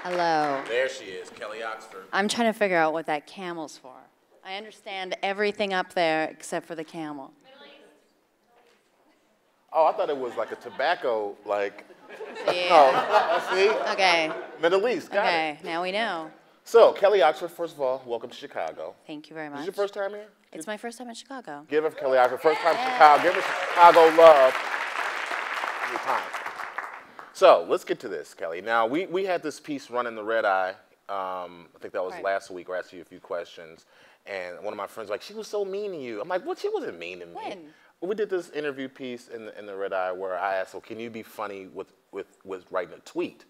Hello. There she is, Kelly Oxford. I'm trying to figure out what that camel's for. I understand everything up there except for the camel. Oh, I thought it was like a tobacco, like. See? Oh, see? Okay. Middle East, got it. Okay, now we know. So, Kelly Oxford, first of all, welcome to Chicago. Thank you very much. Is this your first time here? It's my first time in Chicago. Give it for Kelly Oxford, first time in Chicago. Give her Chicago love. Your time. So, let's get to this, Kelly. Now, we had this piece run in the Red Eye. I think that was last week, where I asked you a few questions. And one of my friends was like, she was so mean to you. I'm like, what? She wasn't mean to me. When? We did this interview piece in the Red Eye where I asked, well, can you be funny with writing a tweet?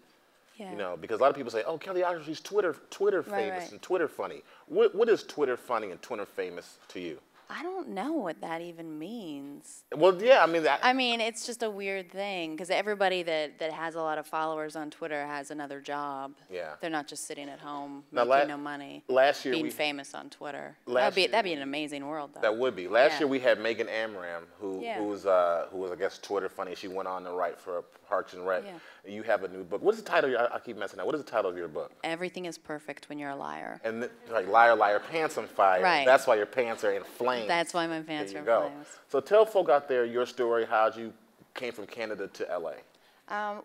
Yeah. You know, because a lot of people say, oh, Kelly Oxford, she's Twitter famous right. and Twitter funny. What is Twitter funny and Twitter famous to you? I don't know what that even means. Well, yeah, I mean, it's just a weird thing because everybody that has a lot of followers on Twitter has another job. Yeah. They're not just sitting at home Now, making no money. Last year being famous on Twitter. That'd be an amazing world, though. That would be. Last year we had Megan Amram, who was I guess Twitter funny. She went on to write for Parks and Rec. Yeah. You have a new book. What is the title? I keep messing up. What is the title of your book? Everything is perfect when you're a liar. And like liar, liar, pants on fire. Right. That's why your pants are in flames. That's why my pants are in flames. So tell folk out there your story. How you came from Canada to LA.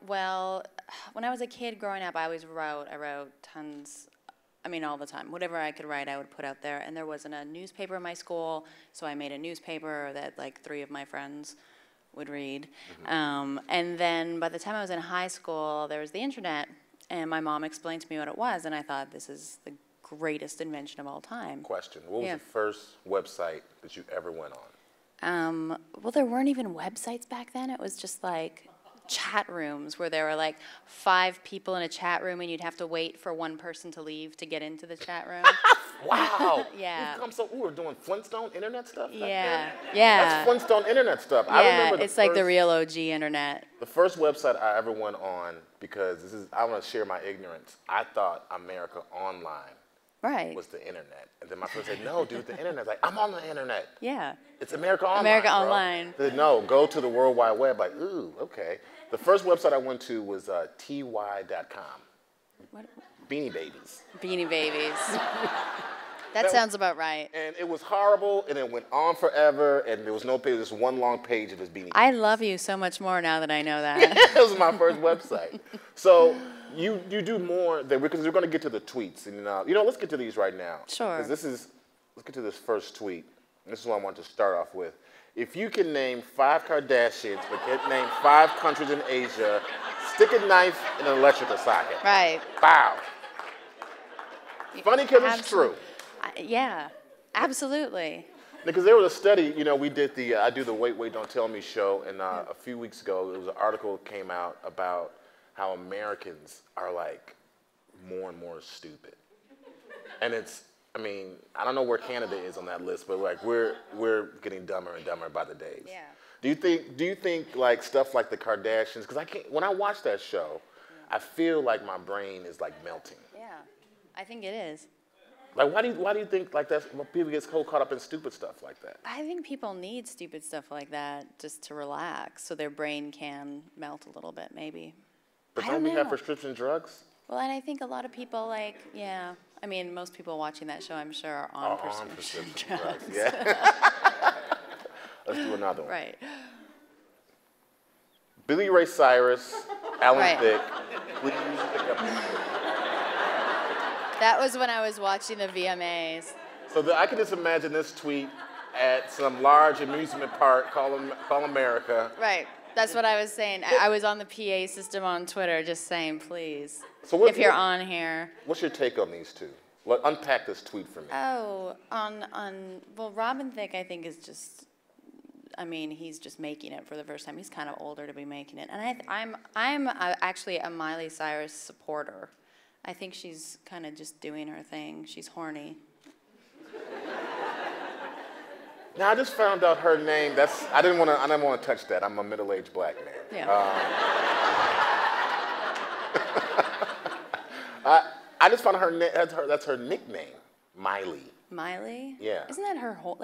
Well, when I was a kid growing up, I always wrote. I wrote tons. I mean, all the time. Whatever I could write, I would put out there. And there wasn't a newspaper in my school, so I made a newspaper that like 3 of my friends would read. Mm-hmm. And then by the time I was in high school, there was the internet, and my mom explained to me what it was, and I thought, this is the greatest invention of all time. Question: what was the first website that you ever went on? Well, there weren't even websites back then. It was just like chat rooms where there were like 5 people in a chat room and you'd have to wait for one person to leave to get into the chat room. Wow. Yeah. We're doing Flintstone internet stuff back Yeah. then? Yeah. That's Flintstone internet stuff. Yeah, I remember it's like the real OG internet. The first website I ever went on, because I want to share my ignorance, I thought America Online was the internet. And then my friend said, no, dude, the internet's like, I'm on the internet. Yeah. It's America Online, America bro. Online. They said, no, go to the World Wide Web. Like, ooh, okay. The first website I went to was ty.com. What? Beanie Babies. Beanie Babies. That sounds about right. And it was horrible, and it went on forever, and there was no page, just one long page of this Beanie Babies. I love you so much more now that I know that. It was my first website. So you do more than, because we're going to get to the tweets, and let's get to these right now. Sure. Because let's get to this first tweet. This is what I want to start off with. If you can name 5 Kardashians, but can't name 5 countries in Asia, stick a knife in an electrical socket. Right. Wow. Funny because it's true. Yeah, absolutely. Because there was a study, we did I do the Wait, Wait, Don't Tell Me show, and a few weeks ago, there was an article that came out about how Americans are like more and more stupid. And I don't know where Canada is on that list, but like we're getting dumber and dumber by the days. Yeah. Do you think like stuff like the Kardashians, because when I watch that show, I feel like my brain is like melting. Yeah, I think it is. Like, why do you think like that? People get so caught up in stupid stuff like that? I think people need stupid stuff like that just to relax, so their brain can melt a little bit, maybe. But don't we have prescription drugs? Well, and I think a lot of people most people watching that show, I'm sure, are on prescription drugs. Yeah. Let's do another one. Right. Billy Ray Cyrus, Alan Thicke, please pick up your book. That was when I was watching the VMAs. So I can just imagine this tweet at some large amusement park called America. Right. That's what I was saying. I was on the PA system on Twitter just saying, please, if you're on here. What's your take on these two? Unpack this tweet for me. Oh, well, Robin Thicke, I think, is just, he's just making it for the first time. He's kind of older to be making it. And I'm actually a Miley Cyrus supporter. I think she's kind of just doing her thing. She's horny. Now I just found out her name. I didn't want to touch that. I'm a middle-aged black man. Yeah. I just found her name. That's her nickname, Miley. Miley? Yeah. Isn't that her whole?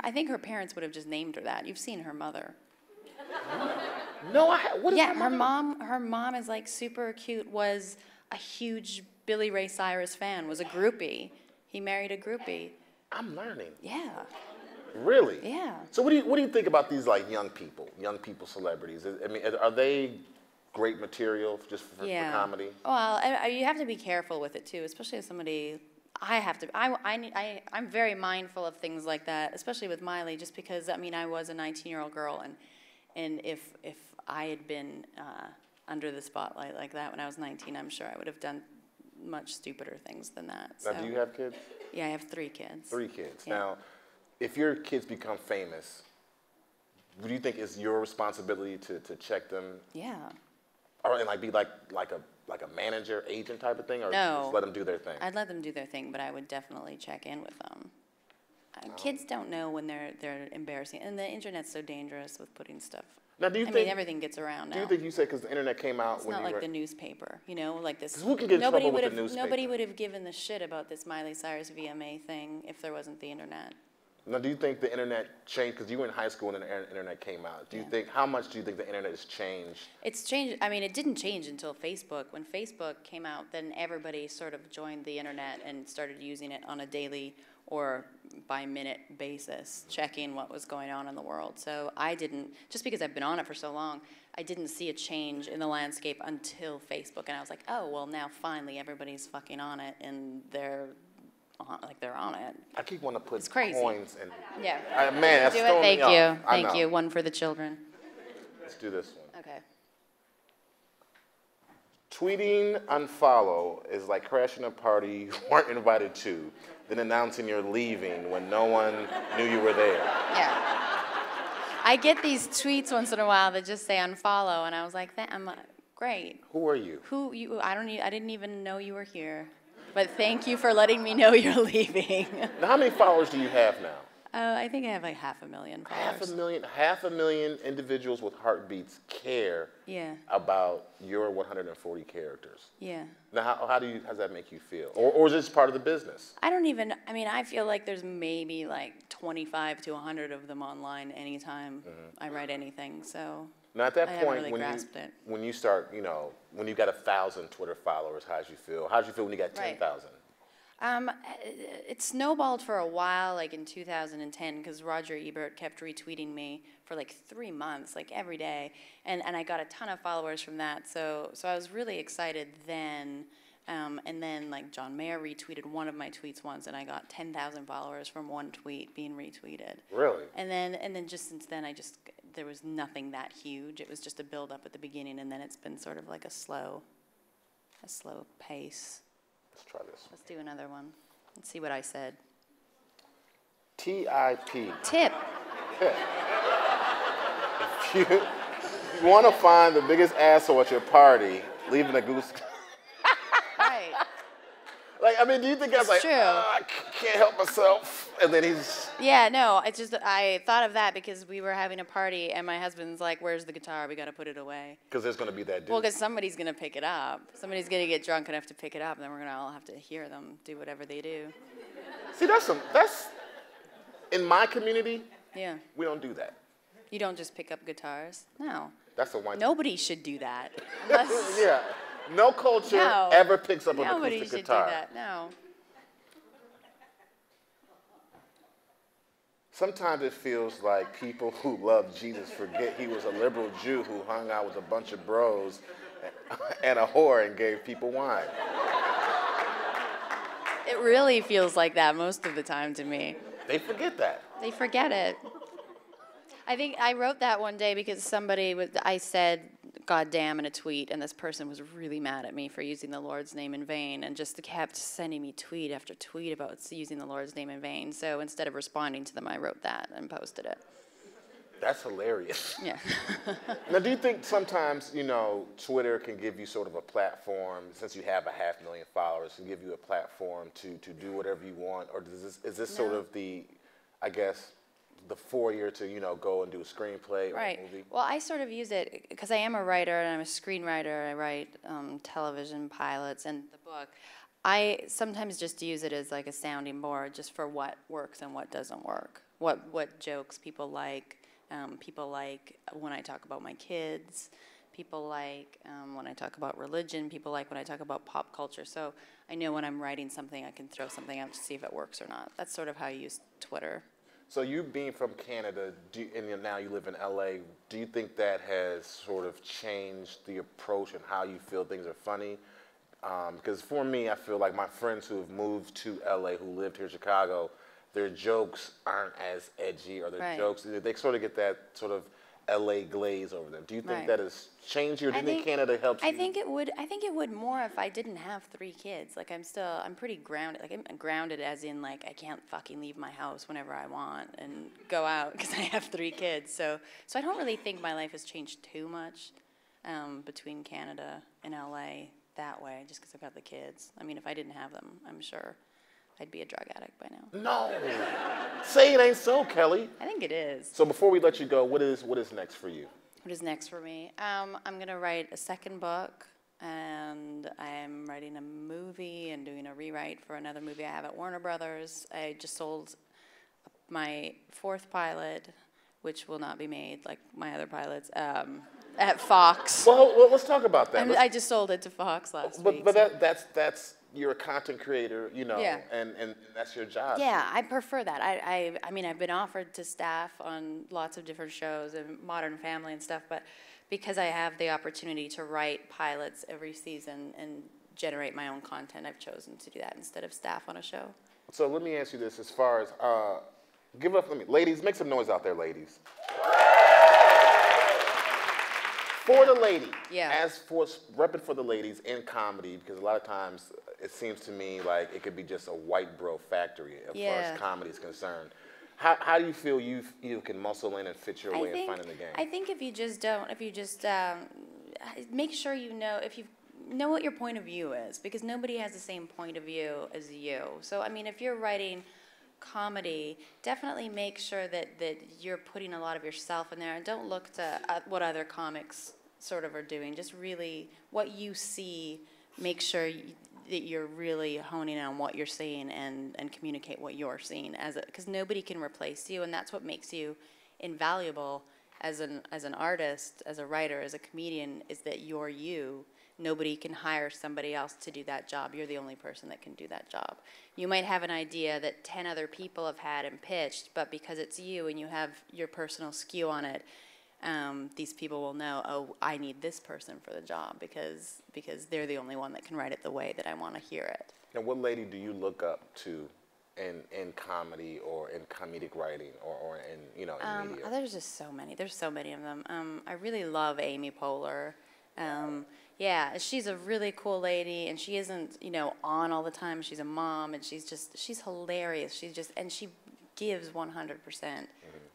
I think her parents would have just named her that. You've seen her mother. No, what is her mom? Her mom is like super cute. Was a huge Billy Ray Cyrus fan, was a groupie. He married a groupie. I'm learning. Yeah, Really? yeah. So what do you think about these like young people celebrities? I mean, are they great material just for comedy? Well, you have to be careful with it too, especially as somebody. I'm very mindful of things like that, especially with Miley, just because I mean I was a 19-year-old girl, and if I had been under the spotlight like that when I was 19, I'm sure I would have done much stupider things than that. Now, do you have kids? Yeah, I have 3 kids. 3 kids. Yeah. Now, if your kids become famous, do you think it's your responsibility to check them? Yeah. Or and like be like a manager, agent type of thing, or No. just let them do their thing? I'd let them do their thing, but I would definitely check in with them. Kids don't know when they're embarrassing, and the internet's so dangerous with putting stuff. Now, do you I think mean, everything gets around now. Do you think you said because the internet came out It's when not you like were the newspaper, you know, like this. 'Cause who can get in nobody trouble with would the have newspaper? nobody would have given the shit about this Miley Cyrus VMA thing if there wasn't the internet. Now, do you think the internet changed because you were in high school and the internet came out? Do you think how much do you think the internet has changed? It's changed. I mean, it didn't change until Facebook. When Facebook came out, then everybody sort of joined the internet and started using it on a daily or by minute basis, checking what was going on in the world. So I didn't, just because I've been on it for so long, I didn't see a change in the landscape until Facebook, and I was like, oh, well, now finally everybody's fucking on it, and they're on it. I keep wanting to put It's crazy. coins and Yeah. man, that's Do it. throwing me Thank off. you. I Thank know. you. One for the children. Let's do this one. Okay. Tweeting unfollow is like crashing a party you weren't invited to, then announcing you're leaving when no one knew you were there. Yeah. I get these tweets once in a while that just say unfollow, and I was like, I'm great. Who are you? Who you? I didn't even know you were here, but thank you for letting me know you're leaving. Now, how many followers do you have now? I think I have like 500,000 followers. Half a million individuals with heartbeats care Yeah. about your 140 characters. Yeah. Now, how does that make you feel? Or is this part of the business? I mean, I feel like there's maybe like 25 to 100 of them online anytime I write anything, so. Now, at that I haven't point, really grasped it. when you start, when you got 1,000 Twitter followers, how'd you feel? How'd you feel when you got Right. 10,000? It snowballed for a while, like in 2010, because Roger Ebert kept retweeting me for like 3 months, like every day, and I got a ton of followers from that. So I was really excited then. And then like John Mayer retweeted one of my tweets once, and I got 10,000 followers from one tweet being retweeted. Really? And then just since then, there was nothing that huge. It was just a build up at the beginning, and then it's been sort of like a slow pace. Let's try this one. Let's do another one. Let's see what I said. TIP. Tip. If you want to find the biggest asshole at your party, leaving a goose. Right. Like, I mean, do you think that's like, true. I can't help myself? And then he's. Yeah, no, it's just, I thought of that because we were having a party and my husband's like, where's the guitar? We got to put it away. Because there's going to be that dude. Well, because somebody's going to pick it up. Somebody's going to get drunk enough to pick it up, and then we're going to all have to hear them do whatever they do. See, that's in my community, Yeah. we don't do that. You don't just pick up guitars. No. That's a white. Nobody should do that. Unless Yeah. No culture No. ever picks up an nobody acoustic should guitar. do that. No. Sometimes it feels like people who love Jesus forget he was a liberal Jew who hung out with a bunch of bros and a whore and gave people wine. It really feels like that most of the time to me. They forget that. They forget it. I think I wrote that one day because I said "God damn" in a tweet, and this person was really mad at me for using the Lord's name in vain, and just kept sending me tweet after tweet about using the Lord's name in vain. So instead of responding to them, I wrote that and posted it. That's hilarious. Yeah. Now, do you think sometimes, Twitter can give you sort of a platform, since you have 500,000 followers, to give you a platform to do whatever you want? Or is this sort of the foyer to, go and do a screenplay or Right. a movie? Well, I sort of use it because I am a writer and I'm a screenwriter. I write television pilots and the book. I sometimes just use it as like a sounding board just for what works and what doesn't work. What jokes people like when I talk about my kids. People like when I talk about religion. People like when I talk about pop culture. So I know when I'm writing something, I can throw something out to see if it works or not. That's sort of how I use Twitter. So you being from Canada, and now you live in LA, do you think that has sort of changed the approach and how you feel things are funny? Because for me, I feel like my friends who have moved to LA, who lived here in Chicago, their jokes aren't as edgy, or their Right. jokes, they sort of get that sort of LA glaze over them. Do you think Right. that has changed you, or do you think Canada helps you? I think it would more if I didn't have 3 kids. Like I'm pretty grounded. Like I'm grounded as in like I can't fucking leave my house whenever I want and go out because I have 3 kids. So I don't really think my life has changed too much between Canada and LA that way, just because I've got the kids. I mean, if I didn't have them, I'm sure I'd be a drug addict by now. No. Say it ain't so, Kelly. I think it is. So before we let you go, what is next for you? What is next for me? I'm gonna write a second book, and I'm writing a movie and doing a rewrite for another movie I have at Warner Brothers. I just sold my 4th pilot, which will not be made like my other pilots, at Fox. Well, let's talk about that. I just sold it to Fox last week. But so- that's you're a content creator, you know, Yeah. and that's your job. Yeah, I prefer that. I mean, I've been offered to staff on lots of different shows and Modern Family and stuff, but because I have the opportunity to write pilots every season and generate my own content, I've chosen to do that instead of staff on a show. So let me ask you this: as far as ladies, make some noise out there, ladies. For the lady, Yeah. as for repping for the ladies in comedy, because a lot of times it seems to me like it could be just a white bro factory as far Yeah. as comedy is concerned. How do you feel you can muscle in and fit your way and find in the game? I think if you just make sure if you know what your point of view is, because nobody has the same point of view as you. So, I mean, if you're writing comedy, definitely make sure that you're putting a lot of yourself in there, and don't look to what other comics sort of are doing. Just really what you see, make sure that you're really honing in on what you're seeing and communicate what you're seeing because nobody can replace you, and that's what makes you invaluable as an artist, as a writer, as a comedian, is that you're you. Nobody can hire somebody else to do that job. You're the only person that can do that job. You might have an idea that 10 other people have had and pitched, but because it's you and you have your personal skew on it, these people will know, oh, I need this person for the job because they're the only one that can write it the way that I want to hear it. And what lady do you look up to in comedy or in comedic writing or in media? There's just so many. There's so many of them. I really love Amy Poehler. Yeah, she's a really cool lady, and she isn't, on all the time. She's a mom, and she's hilarious. And she gives 100%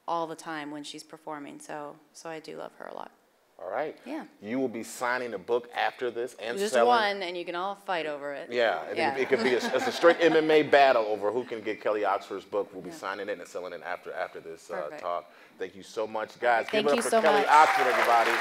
all the time when she's performing. So I do love her a lot. All right. Yeah. You will be signing a book after this and Just selling. one, and you can all fight over it. Yeah, it could be a straight MMA battle over who can get Kelly Oxford's book. We'll be signing it and selling it after this Perfect. talk. Thank you so much, guys. Thank Give it you up for so Kelly much. Oxford, everybody.